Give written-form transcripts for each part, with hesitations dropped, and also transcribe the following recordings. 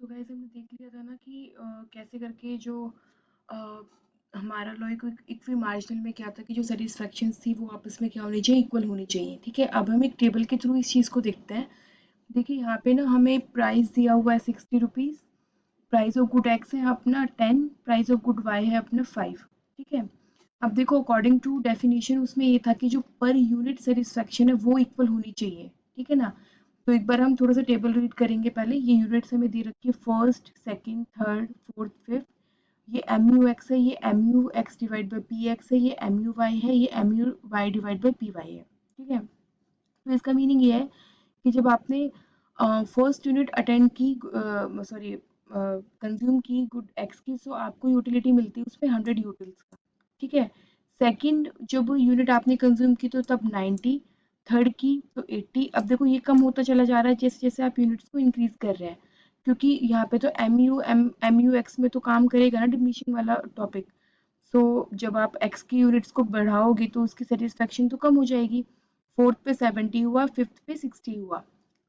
तो गाइस हमने देख लिया था ना कि कैसे करके जो अ, हमारा लॉ एक फिर मार्जिनल में क्या था कि जो सेटिस्फैक्शंस थी वो आपस में क्या होनी चाहिए, इक्वल होनी चाहिए। ठीक है, अब हम एक टेबल के थ्रू इस चीज़ को देखते हैं। देखिए यहाँ पे ना हमें प्राइस दिया हुआ है 60 rupees, price of good x है अपना 10, प्राइस ऑफ गुड वाई है अपना 5। ठीक है, अब देखो अकॉर्डिंग टू डेफिनेशन उसमें ये था कि जो पर यूनिट सेटिस्फैक्शन है वो इक्वल होनी चाहिए। ठीक है ना, तो एक बार हम थोड़ा सा टेबल रीड करेंगे। पहले ये यूनिट्स हमें दे रखी है, first, second, third, fourth, fifth. ये एम यू एक्स है, ये M U X divide by P X है, ये एम यू वाई है, ये M U Y divide by P Y है। ठीक है, तो इसका मीनिंग ये है कि जब आपने फर्स्ट यूनिट अटेंड की, सॉरी कंज्यूम की गुड एक्स की, सो आपको यूटिलिटी मिलती है उसमें 100 यूटिल्स का। ठीक है, सेकंड जब यूनिट आपने कंज्यूम की तो तब 90, थर्ड की तो 80। अब देखो ये कम होता चला जा रहा है जैसे जैसे आप यूनिट्स को इंक्रीज कर रहे हैं, क्योंकि यहाँ पे तो एम यू एक्स में तो काम करेगा ना डिमिनिशिंग वाला टॉपिक। सो जब आप एक्स की यूनिट्स को बढ़ाओगे तो उसकी सेटिस्फेक्शन तो कम हो जाएगी। फोर्थ पे 70 हुआ, फिफ्थ पे 60 हुआ।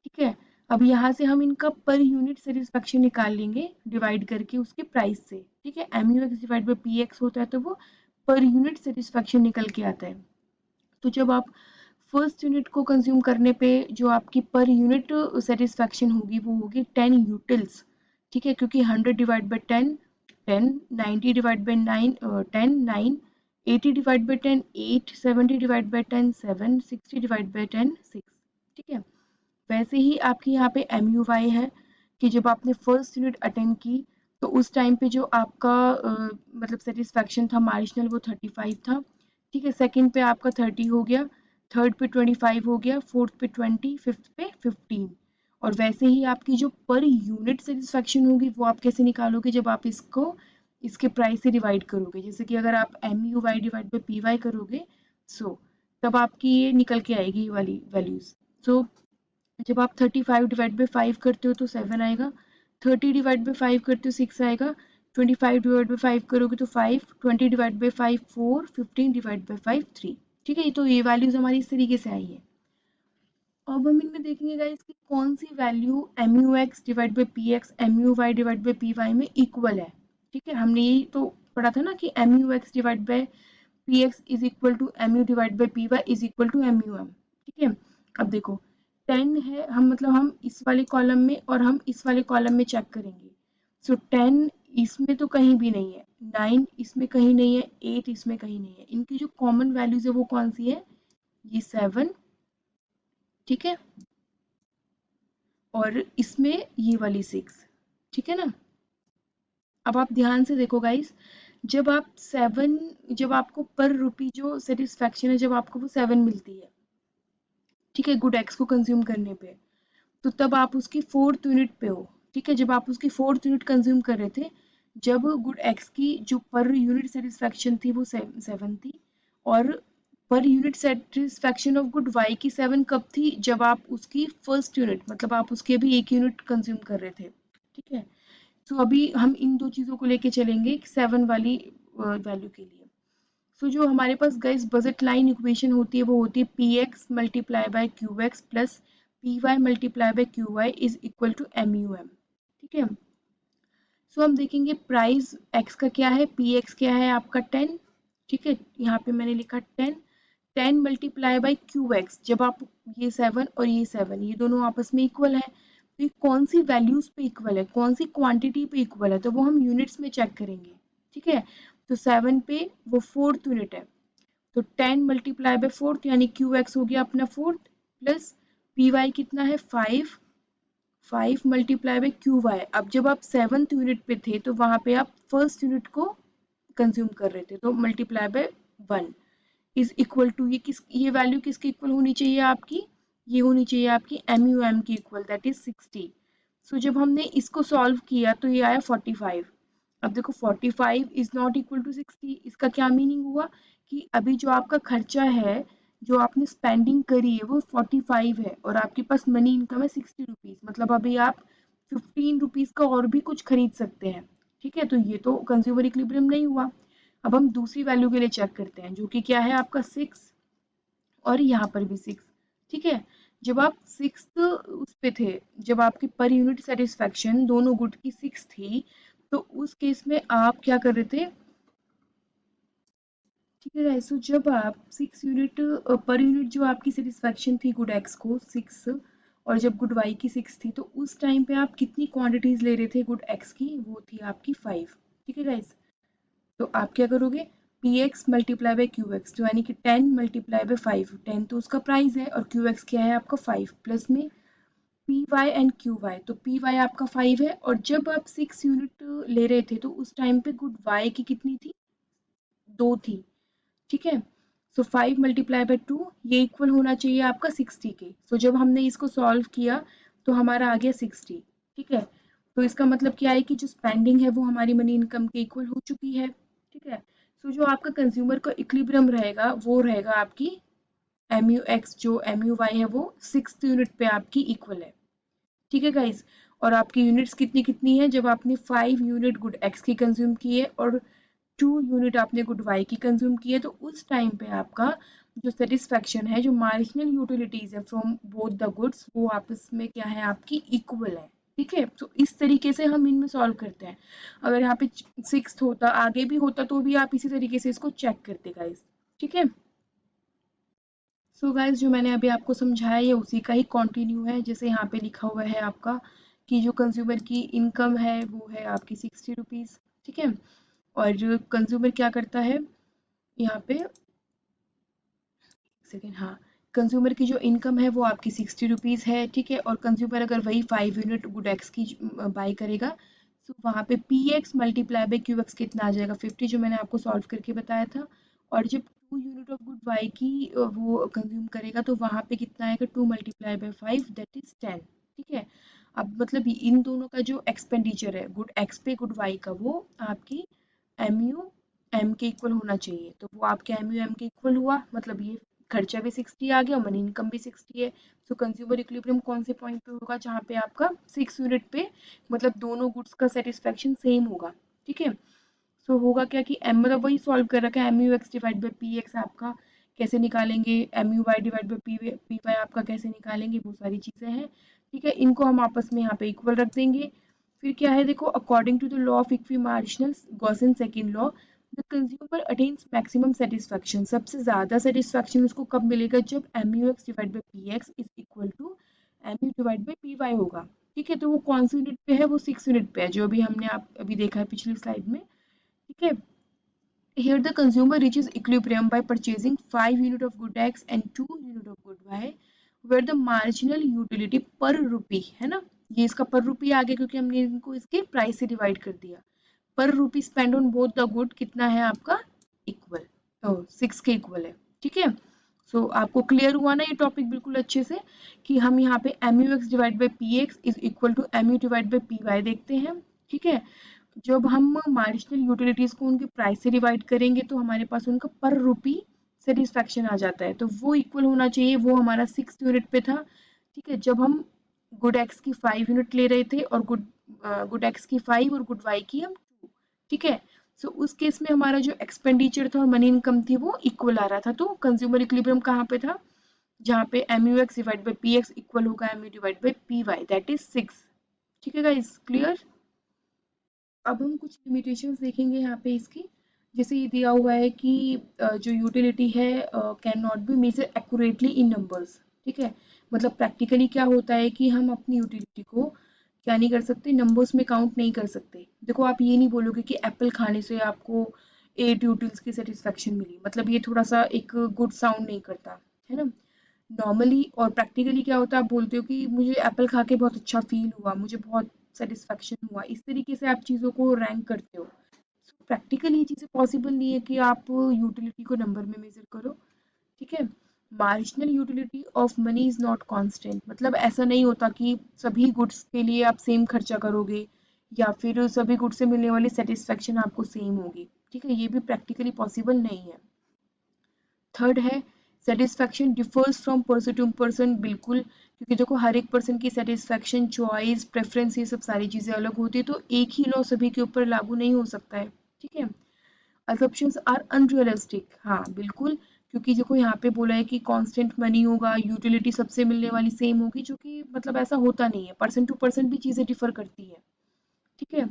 ठीक है, अब यहाँ से हम इनका पर यूनिट सेटिस्फेक्शन निकाल लेंगे डिवाइड करके उसके प्राइस से। ठीक है, M U X divide by P X होता है तो वो पर यूनिट सेटिस्फेक्शन निकल के आता है। तो जब आप फर्स्ट यूनिट को कंज्यूम करने पे जो आपकी पर यूनिट सेटिस्फेक्शन होगी वो होगी 10 यूटिल्स। ठीक है, क्योंकि 100 divide by 10 10, 90 divide by 10 9, 80 divide by 10 8, 70 divide by 10 7, 60 divide by 10 6। ठीक है, वैसे ही आपकी यहाँ पे एम यू वाई है कि जब आपने फर्स्ट यूनिट अटेंड की तो उस टाइम पे जो आपका मतलब सेटिस्फेक्शन था मार्जिनल वो 35 था। ठीक है, सेकंड पे आपका 30 हो गया, थर्ड पे 25 हो गया, फोर्थ पे 20, फिफ्थ पे 15। और वैसे ही आपकी जो पर यूनिट सेटिस्फेक्शन होगी वो आप कैसे निकालोगे, जब आप इसको इसके प्राइस से डिवाइड करोगे। जैसे कि अगर आप M U Y divide by P Y करोगे, सो तब आपकी ये निकल के आएगी ये वाली वैल्यूज। सो जब आप 35 डिवाइड बाई 5 करते हो तो 7 आएगा, 30 डिवाइड बाई 5 करते हो 6 आएगा, 25 डिवाइड बाई 5 करोगे तो 5, 20 डिवाइड बाई 5 4, 15 डिवाइड बाई 5 3। ठीक है, तो ये वैल्यूज हमारी इस तरीके से आई है। अब हम इनमें देखेंगे गाइस कि कौन सी value M U X divide by P X M U Y divide by P Y में इक्वल है। ठीक है, हमने यही तो पढ़ा था ना कि M U X divide by P X is equal to M U divide by P Y is equal to M U M. ठीक है, अब देखो 10 है, हम मतलब हम इस वाले कॉलम में और हम इस वाले कॉलम में चेक करेंगे। सो 10 इसमें तो कहीं भी नहीं है, 9 इसमें कहीं नहीं है, 8 इसमें कहीं नहीं है। इनकी जो कॉमन वैल्यूज है वो कौन सी है, ये 7। ठीक है, और इसमें ये वाली 6। ठीक है ना, अब आप ध्यान से देखो गाइस, जब आप 7, जब आपको पर रुपी जो सेटिस्फेक्शन है जब आपको वो 7 मिलती है, ठीक है, गुड एक्स को कंज्यूम करने पे, तो तब आप उसकी फोर्थ यूनिट पे हो। ठीक है, जब आप उसकी फोर्थ यूनिट कंज्यूम कर रहे थे, जब गुड एक्स की जो पर यूनिट सेटिस्फेक्शन थी वो 7 थी, और पर unit satisfaction of good Y की 7 कब थी, जब आप उसकी फर्स्ट यूनिट मतलब आप उसकी अभी एक यूनिट कंज्यूम कर रहे थे। ठीक है, तो अभी हम इन दो चीज़ों को लेके चलेंगे 7 वाली वैल्यू के लिए। सो जो हमारे पास गाइस बजट लाइन इक्वेशन होती है वो होती है P X multiply by Q X plus P Y multiply by Q Y is equal to M U M. ठीक है, सो हम देखेंगे प्राइस एक्स का क्या है, पी एक्स क्या है आपका 10। ठीक है, यहाँ पे मैंने लिखा 10, 10 मल्टीप्लाई बाय क्यू एक्स, जब आप ये 7 और ये 7 ये दोनों आपस में इक्वल है तो ये कौन सी वैल्यूज पे इक्वल है, कौन सी क्वांटिटी पे इक्वल है, तो वो हम यूनिट्स में चेक करेंगे। ठीक है, तो 7 पे वो फोर्थ यूनिट है, तो 10 मल्टीप्लाई बाय फोर्थ यानी क्यू एक्स हो गया अपना फोर्थ, प्लस पी वाई कितना है 5, 5 मल्टीप्लाई बाय क्यू वाई। अब जब आप 7th यूनिट पे थे तो वहां पे आप फर्स्ट यूनिट को कंज्यूम कर रहे थे, तो multiply by 1 is equal to ये वैल्यू किसकी इक्वल होनी चाहिए आपकी, ये होनी चाहिए आपकी एम यू एम की इक्वल, दैट इज 60। सो जब हमने इसको सॉल्व किया तो ये आया 45। अब देखो 45 इज नॉट इक्वल टू 60, इसका क्या मीनिंग हुआ कि अभी जो आपका खर्चा है, जो आपने स्पेंडिंग करी है वो 45 है और आपके पास मनी इनकम है 60 रुपीज, मतलब अभी आप 15 रुपीज का और भी कुछ खरीद सकते हैं। ठीक है, तो ये तो कंज्यूमर इक्विलिब्रियम नहीं हुआ। अब हम दूसरी वैल्यू के लिए चेक करते हैं जो कि क्या है आपका 6, और यहाँ पर भी 6। ठीक है। जब आप सिक्स्थ उस पे थे, जब आपकी पर यूनिट सेटिस्फेक्शन दोनों गुड की 6 थी, तो उस केस में आप क्या कर रहे थे, ठीक है गाइस। तो जब आप 6 यूनिट पर यूनिट जो आपकी सेटिस्फेक्शन थी गुड एक्स को 6, और जब गुड वाई की 6 थी, तो उस टाइम पे आप कितनी क्वांटिटीज ले रहे थे गुड एक्स की, वो थी आपकी 5। ठीक है गाइस। तो आप क्या करोगे, P X multiply by Q x, तो यानी कि 10 मल्टीप्लाई बाई 5, 10 तो उसका प्राइस है और क्यू एक्स क्या है आपका 5, प्लस में P Y and Q Y, तो पी वाई आपका 5 है, और जब आप 6 यूनिट ले रहे थे तो उस टाइम पे गुड वाई की कितनी थी, 2 थी। ठीक है। सो 5 मल्टीप्लाई बाय 2, ये इक्वल होना चाहिए आपका 60 के। सो जब हमने इसको सॉल्व किया तो हमारा आ गया 60। ठीक है। तो इसका मतलब क्या है कि जो स्पेंडिंग है वो हमारी मनी इनकम के इक्वल हो चुकी है। ठीक है। सो जो आपका कंज्यूमर का इक्विलिब्रियम रहेगा वो रहेगा आपकी एम यू एक्स, जो एम यू वाई है वो 6 यूनिट पे आपकी इक्वल है। ठीक है गाइस। और आपकी यूनिट्स कितनी कितनी है, जब आपने 5 यूनिट गुड एक्स की कंज्यूम की है और 2 यूनिट आपने गुड वाई की कंज्यूम की है, तो उस टाइम पे आपका जो सेटिस्फेक्शन है, जो मार्जिनल यूटिलिटीज है फ्रॉम बोथ द गुड्स, वो आपस में क्या है आपकी इक्वल है। ठीक है। तो इस तरीके से हम इनमें सॉल्व करते हैं। अगर यहाँ पे 6 होता, आगे भी होता, तो भी आप इसी तरीके से इसको चेक करते गाइस। ठीक है। सो गाइस, जो मैंने अभी आपको समझाया ये उसी का ही कंटिन्यू है। जैसे यहाँ पे लिखा हुआ है आपका कि जो कंज्यूमर की इनकम है वो है आपकी 60 रुपीज़। ठीक है। और जो कंज्यूमर क्या करता है यहाँ पे, सेकेंड, हाँ, कंज्यूमर की जो इनकम है वो आपकी 60 रुपीज़ है। ठीक है। और कंज्यूमर अगर वही 5 यूनिट गुड एक्स की बाई करेगा, तो वहाँ पे P X multiply by Q x कितना आ जाएगा, 50, जो मैंने आपको सॉल्व करके बताया था। और जब 2 यूनिट ऑफ गुड वाई की वो कंज्यूम करेगा, तो वहाँ पे कितना आएगा, 2 मल्टीप्लाई बाई 5, दैट इज 10। ठीक है। अब मतलब इन दोनों का जो एक्सपेंडिचर है गुड एक्स पे गुड वाई का, वो आपकी एम यू एम के इक्वल होना चाहिए। तो वो आपके एम यू एम के इक्वल हुआ, मतलब ये खर्चा भी 60 आ गया, मनी इनकम भी 60 है। सो कंज्यूमर इक्विलिब्रियम कौन से पॉइंट पे होगा, जहाँ पे आपका 6 यूनिट पे मतलब दोनों गुड्स का सेटिस्फेक्शन सेम होगा। ठीक है। सो होगा क्या कि एम, मतलब वही सॉल्व कर रखा है, M U X divide by P X आपका कैसे निकालेंगे, M U Y divide by P Y आपका कैसे निकालेंगे, वो सारी चीज़ें हैं। ठीक है। इनको हम आपस में यहाँ पे इक्वल रख देंगे। फिर क्या है, देखो, according to the law of equi marginal Gossen second law, the consumer attains maximum satisfaction, सबसे ज्यादा सेटिस्फैक्शन उसको कब मिलेगा, जब M U X divide by P X is equal to M U divide by P Y होगा। ठीक है। तो वो कौन सी यूनिट पे है, वो 6 यूनिट पे है, जो अभी हमने आप अभी देखा है पिछली स्लाइड में। ठीक है। Here the consumer reaches equilibrium by purchasing 5 unit of good X and 2 unit of good Y, where the marginal utility per rupee है ना, ये इसका पर रुपी आ गया क्योंकि हमने इनको इसके प्राइस से डिवाइड कर दिया। पर rupee spend on both the good कितना है आपका, इक्वल, तो 6 के इक्वल है। ठीक है। सो आपको क्लियर हुआ ना ये टॉपिक बिल्कुल अच्छे से, कि हम यहाँ पे M U X divide by P X is equal to M U divide by P Y देखते हैं। ठीक है। जब हम मार्जिनल यूटिलिटीज को उनके प्राइस से डिवाइड करेंगे, तो हमारे पास उनका पर रुपी सेटिस्फैक्शन आ जाता है, तो वो इक्वल होना चाहिए, वो हमारा 6 यूनिट पे था। ठीक है। जब हम गुड एक्स की 5 यूनिट ले रहे थे और गुड एक्स की 5 और गुड वाई की हम 2। ठीक है। सो उस केस में हमारा जो एक्सपेंडिचर था और मनी इनकम थी वो इक्वल आ रहा था, तो कंज्यूमर इक्विलिब्रियम कहाँ पे था, जहाँ पे M U X divide by P X equal होगा M U divide by P Y, that is 6। ठीक है गाइस, क्लियर। अब हम कुछ लिमिटेशंस देखेंगे यहाँ पे इसकी। जैसे ये दिया हुआ है कि जो यूटिलिटी है can not be measure accurately in numbers. ठीक है। मतलब प्रैक्टिकली क्या होता है कि हम अपनी यूटिलिटी को क्या नहीं कर सकते, नंबर्स में काउंट नहीं कर सकते। देखो, आप ये नहीं बोलोगे कि एप्पल खाने से आपको 8 यूटिल्स की सेटिस्फेक्शन मिली, मतलब ये थोड़ा सा एक गुड साउंड नहीं करता है ना। नॉर्मली और प्रैक्टिकली क्या होता है, आप बोलते हो कि मुझे एप्पल खा के बहुत अच्छा फील हुआ, मुझे बहुत सेटिस्फेक्शन हुआ, इस तरीके से आप चीज़ों को रैंक करते हो। प्रैक्टिकली ये चीज़ें पॉसिबल नहीं है कि आप यूटिलिटी को नंबर में मेजर करो। ठीक है। Marginal utility of money is not constant, मतलब ऐसा नहीं होता कि सभी गुड्स के लिए आप सेम खर्चा करोगे या फिर सभी गुड्स से मिलने वाली सेटिस्फेक्शन आपको सेम होगी। ठीक है। ये भी प्रैक्टिकली पॉसिबल नहीं है। थर्ड है, satisfaction differs from person to person, बिल्कुल, क्योंकि देखो हर एक पर्सन की सेटिस्फेक्शन, चॉइस, प्रेफरेंस, ये सब सारी चीज़ें अलग होती है, तो एक ही लॉ सभी के ऊपर लागू नहीं हो सकता है। ठीक है। assumptions आर अनरियलिस्टिक, हाँ बिल्कुल, क्योंकि देखो यहाँ पे बोला है कि कांस्टेंट मनी होगा, यूटिलिटी सबसे मिलने वाली सेम होगी, जो कि मतलब ऐसा होता नहीं है, परसेंट टू परसेंट भी चीज़ें डिफर करती है। ठीक है।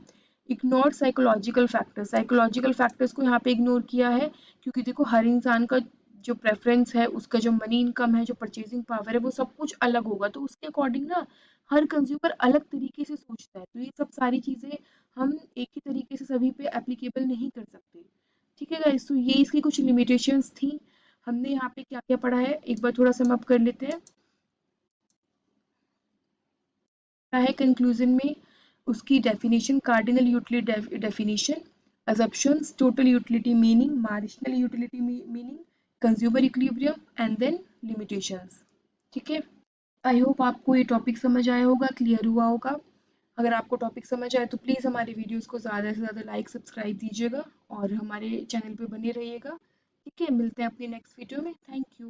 इग्नोर साइकोलॉजिकल फैक्टर्स को यहाँ पे इग्नोर किया है, क्योंकि देखो हर इंसान का जो प्रेफरेंस है, उसका जो मनी इनकम है, जो परचेजिंग पावर है, वो सब कुछ अलग होगा, तो उसके अकॉर्डिंग ना हर कंज्यूमर अलग तरीके से सोचता है, तो ये सब सारी चीजें हम एक ही तरीके से सभी पे एप्लीकेबल नहीं कर सकते। ठीक है गाइस, तो ये इसकी कुछ लिमिटेशंस थी। हमने यहाँ पे क्या क्या पढ़ा है एक बार थोड़ा सम अप कर लेते हैं। है कंक्लूजन में उसकी definition, cardinal utility definition, assumptions, total utility meaning, marginal utility meaning, consumer equilibrium and then limitations। ठीक है। आई होप आपको ये टॉपिक समझ आया होगा, क्लियर हुआ होगा। अगर आपको टॉपिक समझ आए तो प्लीज़ हमारे वीडियोस को ज़्यादा से ज़्यादा लाइक सब्सक्राइब दीजिएगा और हमारे चैनल पे बने रहिएगा। ठीक है, मिलते हैं अपनी नेक्स्ट वीडियो में। Thank you.